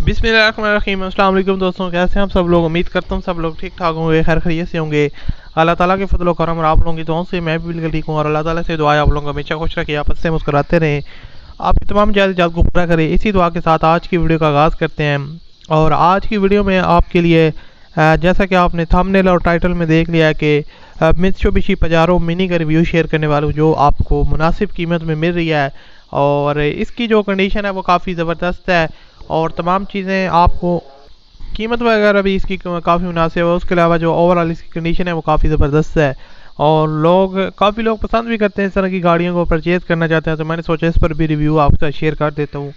बिस्मिल्लाहिर्रहमानिर्रहीम। अस्सलाम वालेकुम दोस्तों, कैसे हैं आप सब लोग। उम्मीद करता हूँ सब लोग ठीक ठाक होंगे, खैर खैरियत से होंगे। अल्लाह ताला के फजल करम और आप लोगों की दुआओं से मैं भी बिल्कुल ठीक हूँ और अल्लाह ताला से दुआ है आप लोगों को हमेशा खुश रखे, आपस से मुस्कुराते रहें, आपकी तमाम जायदाद को पूरा करें। इसी दुआ के साथ आज की वीडियो का आगाज़ करते हैं। और आज की वीडियो में आपके लिए जैसा कि आपने थंबनेल और टाइटल में देख लिया कि मित्सुबिशी पजारो मिनी का रिव्यू शेयर करने वाला हूँ, जो आपको मुनासिब कीमत में मिल रही है और इसकी जो कंडीशन है वो काफ़ी ज़बरदस्त है और तमाम चीज़ें आपको कीमत वगैरह भी इसकी काफ़ी मुनासिब है। उसके अलावा जो ओवरऑल इसकी कंडीशन है वो काफ़ी ज़बरदस्त है और काफ़ी लोग पसंद भी करते हैं इस तरह की गाड़ियों को परचेज़ करना चाहते हैं, तो मैंने सोचा इस पर भी रिव्यू आपके साथ शेयर कर देता हूँ।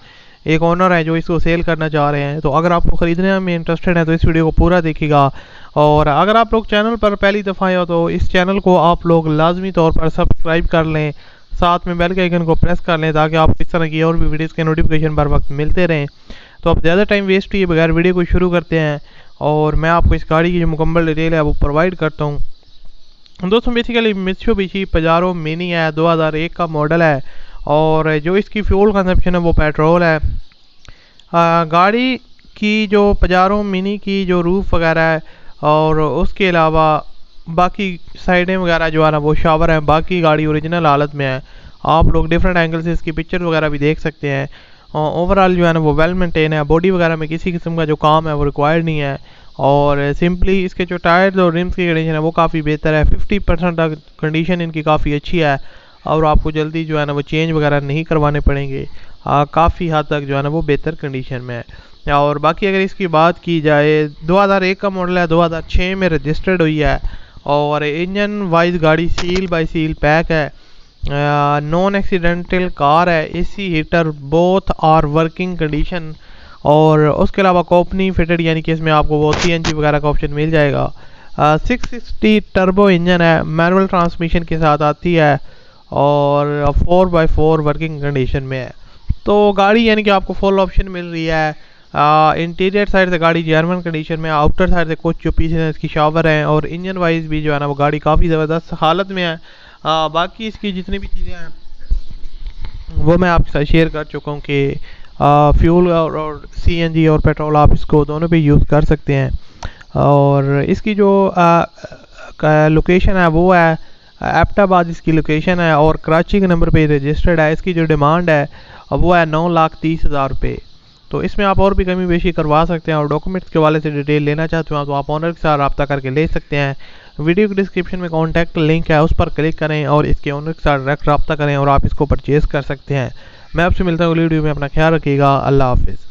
एक ओनर है जो इसको सेल करना चाह रहे हैं, तो अगर आपको ख़रीदने में इंटरेस्टेड है तो इस वीडियो को पूरा देखिएगा। और अगर आप लोग चैनल पर पहली दफ़ा आए हो तो इस चैनल को आप लोग लाजमी तौर पर सब्सक्राइब कर लें, साथ में बेल के आइकन को प्रेस कर लें ताकि आपको इस तरह की और भी वीडियोज़ के नोटिफिकेशन बर वक्त मिलते रहें। तो अब ज़्यादा टाइम वेस्ट किए बगैर वीडियो को शुरू करते हैं और मैं आपको इस गाड़ी की जो मुकम्मल डिटेल है वो प्रोवाइड करता हूँ। दोस्तों बेसिकली मित्सुबिशी पजारो मिनी है, 2001 का मॉडल है और जो इसकी फ्यूल कंजप्शन है वो पेट्रोल है। गाड़ी की जो पजारो मिनी की जो रूफ वगैरह है और उसके अलावा बाकी साइडें वगैरह जो है ना वो शावर है, बाकी गाड़ी ओरिजिनल हालत में है। आप लोग डिफरेंट एंगल से इसकी पिक्चर वगैरह भी देख सकते हैं। ओवरऑल जो है ना वो वेल मेंटेन है, बॉडी वगैरह में किसी किस्म का जो काम है वो रिक्वायर्ड नहीं है और सिंपली इसके जो टायर्स और रिम्स की कंडीशन है वो काफ़ी बेहतर है। 50% तक कंडीशन इनकी काफ़ी अच्छी है और आपको जल्दी जो है ना वो चेंज वगैरह नहीं करवाने पड़ेंगे। काफ़ी हद तक जो है ना वो बेहतर कंडीशन में है। और बाकी अगर इसकी बात की जाए 2001 का मॉडल है, 2006 में रजिस्टर्ड हुई है और इंजन वाइज गाड़ी सील बाय सील पैक है। नॉन एक्सीडेंटल कार है, AC heater both are working condition और उसके अलावा कंपनी फिटेड यानी कि इसमें आपको वो सीएनजी वगैरह का ऑप्शन मिल जाएगा। 660 टर्बो इंजन है, मैनुअल ट्रांसमिशन के साथ आती है और 4x4 वर्किंग कंडीशन में है। तो गाड़ी यानी कि आपको फुल ऑप्शन मिल रही है। इंटीरियर साइड से गाड़ी जर्मन कंडीशन में, आउटर साइड से कुछ जो पीछे इसकी शावर हैं और इंजन वाइज भी जो है ना वो गाड़ी काफ़ी ज़बरदस्त हालत में है। बाकी इसकी जितनी भी चीज़ें हैं वो मैं आपके साथ शेयर कर चुका हूँ कि फ्यूल और सीएनजी और पेट्रोल आप इसको दोनों पे यूज़ कर सकते हैं। और इसकी जो लोकेशन है वो है एबटाबाद इसकी लोकेशन है और कराची के नंबर पे रजिस्टर्ड है। इसकी जो डिमांड है वो है 9,30,000 रुपये। तो इसमें आप और भी कमी बेशी करवा सकते हैं और डॉक्यूमेंट्स के वाले से डिटेल लेना चाहते हो तो आप ऑनर के साथ रब्ता करके ले सकते हैं। वीडियो के डिस्क्रिप्शन में कॉन्टैक्ट लिंक है, उस पर क्लिक करें और इसके ऑनर के साथ डायरेक्ट रब्ता करें और आप इसको परचेज़ कर सकते हैं। मैं आपसे मिलता हूँ अगली वीडियो में, अपना ख्याल रखिएगा। अल्लाह हाफिज़।